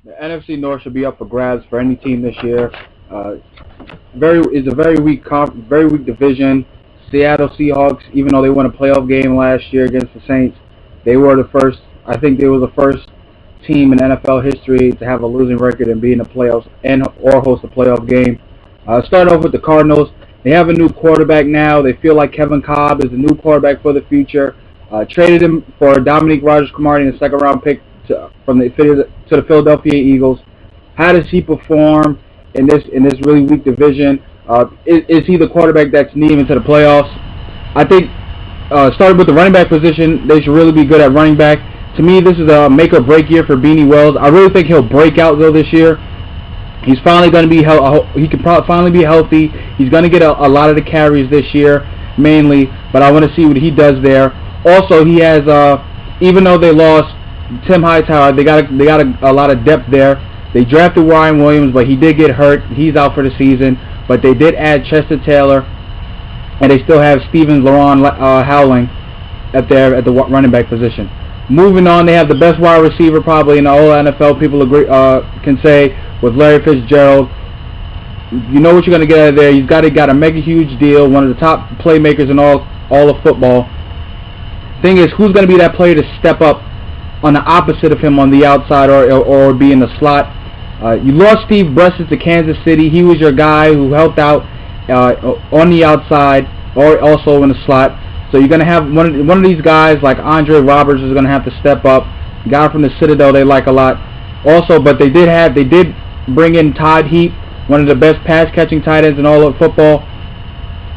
The NFC North should be up for grabs for any team this year. It's a very weak division. Seattle Seahawks, even though they won a playoff game last year against the Saints, they were the first. I think they were the first team in NFL history to have a losing record and be in the playoffs or host a playoff game. Start off with the Cardinals. They have a new quarterback now. They feel like Kevin Kolb is the new quarterback for the future. Traded him for Dominique Rodgers-Cromartie in the second-round pick to the Philadelphia Eagles. How does he perform in this really weak division? Is he the quarterback that's needed into the playoffs? I think starting with the running back position, they should really be good at running back. To me, this is a make or break year for Beanie Wells. I really think he'll break out though this year. He's finally going to be he can finally be healthy. He's going to get a lot of the carries this year mainly, but I want to see what he does there. Also, he has even though they lost Tim Hightower, they got a lot of depth there. They drafted Ryan Williams, but he did get hurt. He's out for the season. But they did add Chester Taylor, and they still have Steven Laron Howling at the running back position. Moving on, they have the best wide receiver probably in the whole NFL. People agree can say with Larry Fitzgerald. You know what you're going to get out of there. He's got a mega huge deal, one of the top playmakers in all of football. Thing is, who's going to be that player to step up on the opposite of him on the outside or be in the slot? You lost Steve Bressett to Kansas City. He was your guy who helped out on the outside or also in the slot. So you're going to have one of these guys like Andre Roberts is going to have to step up. Guy from the Citadel they like a lot. Also, but they did bring in Todd Heap, one of the best pass-catching tight ends in all of football.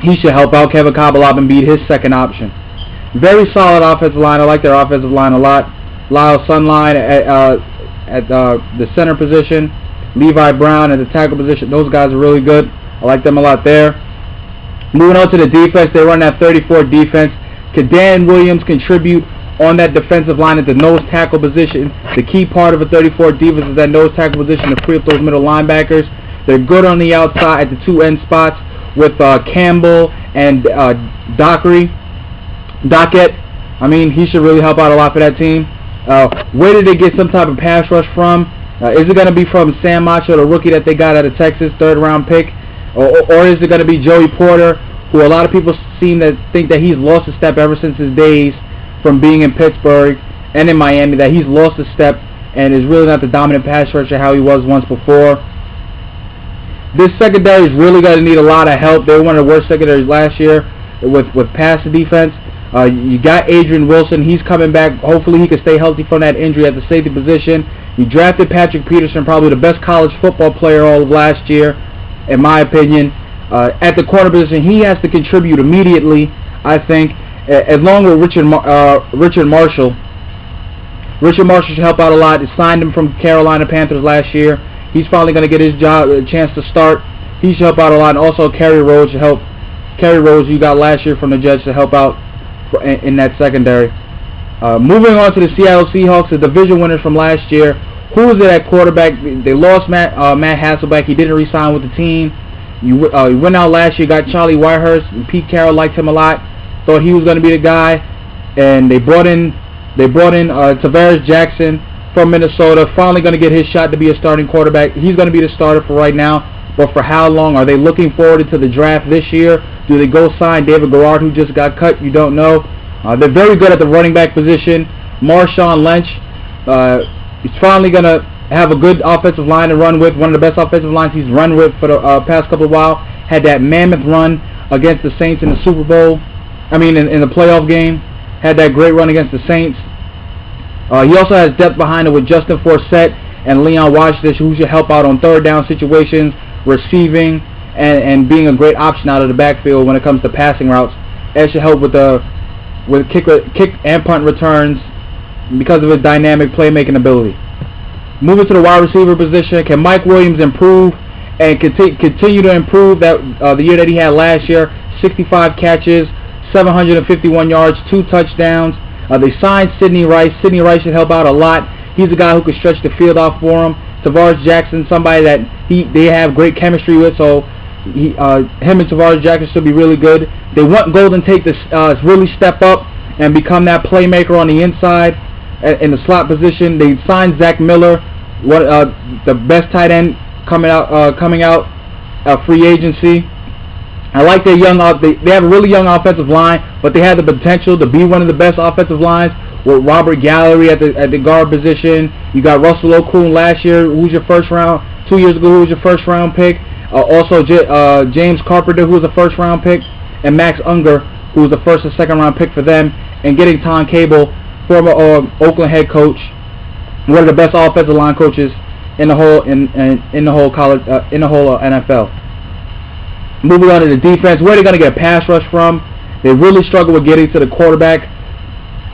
He should help out Kevin Kolb a lot and be his second option. Very solid offensive line. I like their offensive line a lot. Lyle Sunline at the center position. Levi Brown at the tackle position. Those guys are really good. I like them a lot there. Moving on to the defense, they run that 34 defense. Could Dan Williams contribute on that defensive line at the nose tackle position? The key part of a 34 defense is that nose tackle position to free up those middle linebackers. They're good on the outside at the two end spots with Campbell and Dockett. I mean, he should really help out a lot for that team. Where did they get some type of pass rush from? Is it going to be from Sam Macho, the rookie that they got out of Texas, third-round pick? Or is it going to be Joey Porter, who a lot of people seem to think that he's lost a step ever since his days from being in Pittsburgh and in Miami, that he's lost a step and is really not the dominant pass rusher how he was once before. This secondary is really going to need a lot of help. They were one of the worst secondaries last year with pass defense. You got Adrian Wilson. He's coming back. Hopefully he can stay healthy from that injury at the safety position. You drafted Patrick Peterson, probably the best college football player all of last year, in my opinion. At the corner position, he has to contribute immediately, I think, along with Richard Marshall. Richard Marshall should help out a lot. They signed him from Carolina Panthers last year. He's finally going to get his job, a chance to start. He should help out a lot. And also Kerry Rhodes should help. Kerry Rhodes, you got last year from the Jets, to help out in that secondary. Moving on to the Seattle Seahawks, the division winners from last year. Who was it at quarterback? They lost Matt Hasselbeck. He didn't re-sign with the team. You went out last year, got Charlie Whitehurst. Pete Carroll liked him a lot. Thought he was going to be the guy. And they brought in Tavares Jackson from Minnesota. Finally going to get his shot to be a starting quarterback. He's going to be the starter for right now. But for how long? Are they looking forward to the draft this year? Do they go sign David Garrard, who just got cut? You don't know. They're very good at the running back position. Marshawn Lynch is finally going to have a good offensive line to run with. One of the best offensive lines he's run with for the past couple of while. Had that mammoth run against the Saints in the Super Bowl. I mean, in the playoff game. Had that great run against the Saints. He also has depth behind it with Justin Forsett and Leon Washington, who should help out on third down situations, receiving, and being a great option out of the backfield when it comes to passing routes. It should help with kick and punt returns because of his dynamic playmaking ability. Moving to the wide receiver position, can Mike Williams improve and continue to improve that the year that he had last year? 65 catches, 751 yards, 2 touchdowns. They signed Sidney Rice. Sidney Rice should help out a lot. He's a guy who can stretch the field out for him. Tavares Jackson, somebody that they have great chemistry with, so him and Tavares Jackson should be really good. They want Golden Tate to really step up and become that playmaker on the inside in the slot position. They signed Zach Miller, the best tight end coming out free agency. I like their young. They have a really young offensive line, but they have the potential to be one of the best offensive lines with Robert Gallery at the guard position. You got Russell Okung last year, who's your first round. 2 years ago, who was your first round pick. Also, James Carpenter, who was a first round pick, and Max Unger, who was the first and second round pick for them. And getting Tom Cable, former Oakland head coach, one of the best offensive line coaches in the whole NFL. Moving on to the defense, where are they going to get a pass rush from? They really struggle with getting to the quarterback.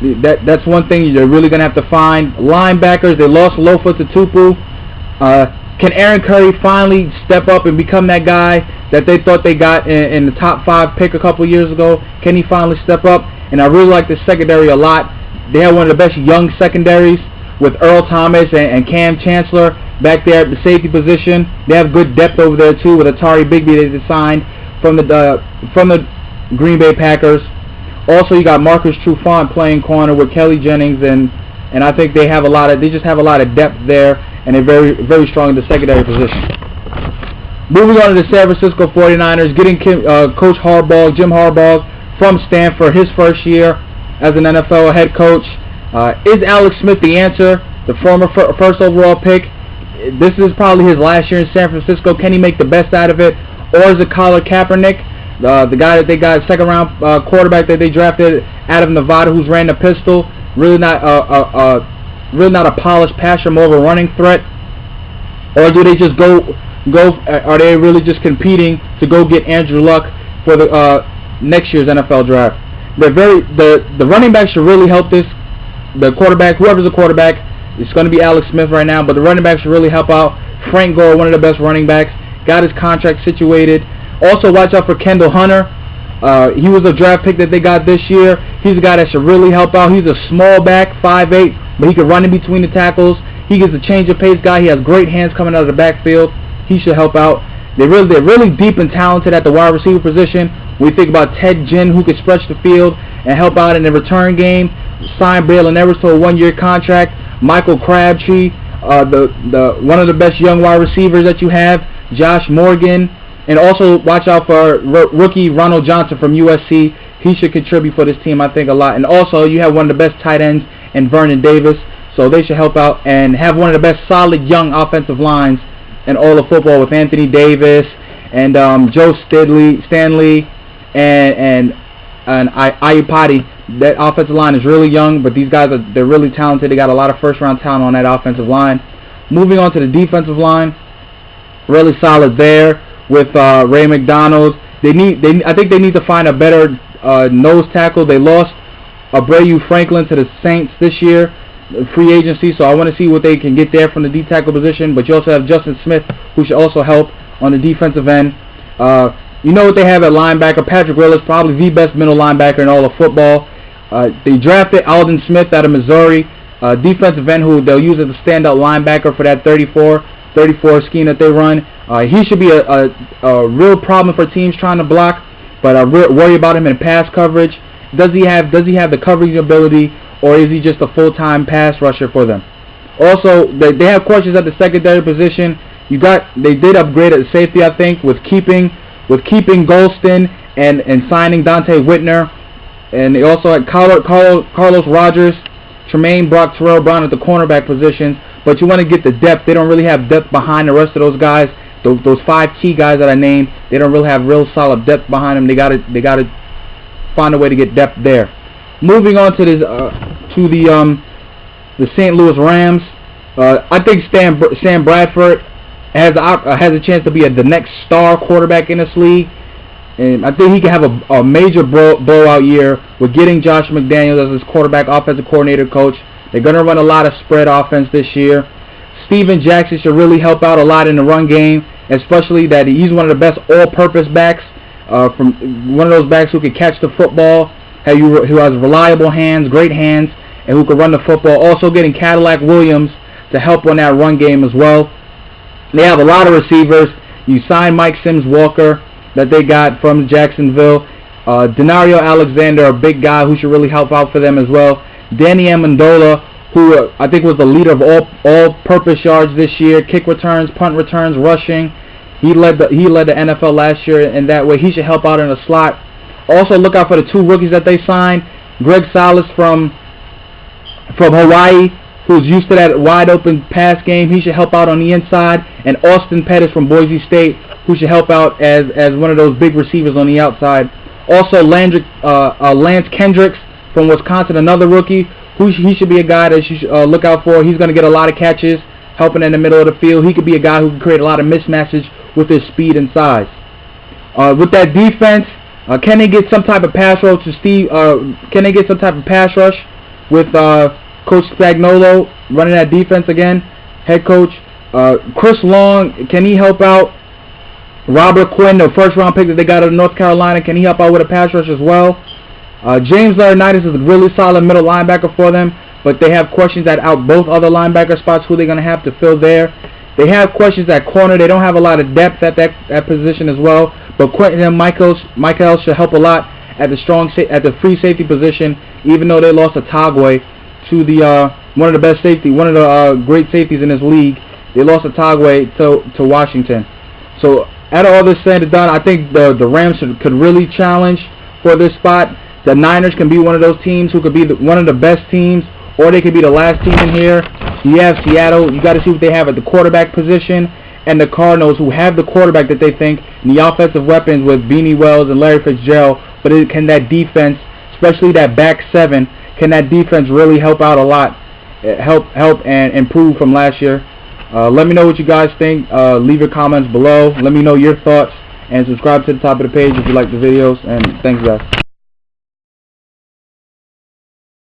That's one thing they're really going to have to find. Linebackers, they lost Lofa to Tupu. Can Aaron Curry finally step up and become that guy that they thought they got in the top 5 pick a couple years ago? Can he finally step up? And I really like the secondary a lot. They have one of the best young secondaries with Earl Thomas and Cam Chancellor back there at the safety position. They have good depth over there too with Atari Bigby they signed from the Green Bay Packers. Also, you got Marcus Trufant playing corner with Kelly Jennings, and I think they just have a lot of depth there, and they're very, very strong in the secondary position. Moving on to the San Francisco 49ers, getting Coach Harbaugh, Jim Harbaugh from Stanford, his first year as an NFL head coach. Is Alex Smith the answer? The former first overall pick. This is probably his last year in San Francisco. Can he make the best out of it? Or is it Colin Kaepernick, the guy that they got, second round quarterback that they drafted out of Nevada, who's ran the pistol? Really not a polished passer, more of a running threat. Or do they just go? Are they really just competing to go get Andrew Luck for the next year's NFL draft? The running back should really help this. The quarterback, whoever's the quarterback, it's going to be Alex Smith right now, but the running back should really help out. Frank Gore, one of the best running backs, got his contract situated. Also, watch out for Kendall Hunter. He was a draft pick that they got this year. He's a guy that should really help out. He's a small back, 5'8", but he can run in between the tackles. He gets a change of pace guy. He has great hands coming out of the backfield. He should help out. They're really deep and talented at the wide receiver position. We think about Ted Ginn, who can stretch the field and help out in the return game. Sign Braylon Everett to a 1-year contract. Michael Crabtree, the one of the best young wide receivers that you have. Josh Morgan. And also watch out for rookie Ronald Johnson from USC. He should contribute for this team, I think, a lot. And also you have one of the best tight ends in Vernon Davis. So they should help out and have one of the best solid young offensive lines in all of football with Anthony Davis and Joe Stanley and Iupati. That offensive line is really young, but these guys they're really talented. They got a lot of first-round talent on that offensive line. Moving on to the defensive line, really solid there with Ray McDonald. I think they need to find a better nose tackle. They lost Abreu Franklin to the Saints this year, free agency, so I want to see what they can get there from the D tackle position. But you also have Justin Smith, who should also help on the defensive end. You know what they have at linebacker. Patrick Willis, probably the best middle linebacker in all of football. They drafted Alden Smith out of Missouri, defensive end who they'll use as a standout linebacker for that 34 scheme that they run. He should be a real problem for teams trying to block, but I worry about him in pass coverage. Does he have the coverage ability, or is he just a full-time pass rusher for them? Also, they have questions at the secondary position. They did upgrade at safety, I think, with keeping Golston and signing Dante Whitner. And they also had Carlos Rogers, Tremaine Brock, Terrell Brown at the cornerback positions. But you want to get the depth. They don't really have depth behind the rest of those guys. Those 5 key guys that I named, they don't really have real solid depth behind them. They got to find a way to get depth there. Moving on to the St. Louis Rams. I think Sam Bradford has a chance to be the next star quarterback in this league. And I think he can have a major blowout year with getting Josh McDaniels as his quarterback offensive coordinator coach. They're going to run a lot of spread offense this year. Steven Jackson should really help out a lot in the run game, especially that he's one of the best all-purpose backs, from one of those backs who can catch the football, who has reliable hands, great hands, and who can run the football. Also getting Cadillac Williams to help on that run game as well. They have a lot of receivers. You sign Mike Sims-Walker that they got from Jacksonville. Denario Alexander, a big guy who should really help out for them as well. Danny Amendola, who I think was the leader of all-purpose yards this year, kick returns, punt returns, rushing. He led the NFL last year in that way. He should help out in the slot. Also, look out for the 2 rookies that they signed. Greg Salas from Hawaii, who's used to that wide-open pass game. He should help out on the inside. And Austin Pettis from Boise State, who should help out as one of those big receivers on the outside. Also, Lance Kendricks from Wisconsin, another rookie. He should be a guy that you should look out for. He's going to get a lot of catches, helping in the middle of the field. He could be a guy who can create a lot of mismatches with his speed and size. With that defense, can they get some type of pass rush to Steve? Can they get some type of pass rush with Coach Spagnuolo running that defense again? Head coach Chris Long, can he help out? Robert Quinn, the first-round pick that they got out of North Carolina, can he help out with a pass rush as well? James Laurinaitis is a really solid middle linebacker for them, but they have questions at both other linebacker spots. Who they're going to have to fill there? They have questions at corner. They don't have a lot of depth at that position as well. But Quentin Michael should help a lot at the free safety position. Even though they lost a Tagway to the one of the great safeties in this league, they lost a Tagway to Washington. So out of all this said and done, I think the Rams could really challenge for this spot. The Niners can be one of those teams who could be one of the best teams, or they could be the last team in here. You have Seattle. You got to see what they have at the quarterback position, and the Cardinals, who have the quarterback that they think, and the offensive weapons with Beanie Wells and Larry Fitzgerald. But can that defense, especially that back 7, can that defense really help out a lot, help and improve from last year? Let me know what you guys think. Leave your comments below. Let me know your thoughts, and subscribe to the top of the page if you like the videos. And thanks, guys.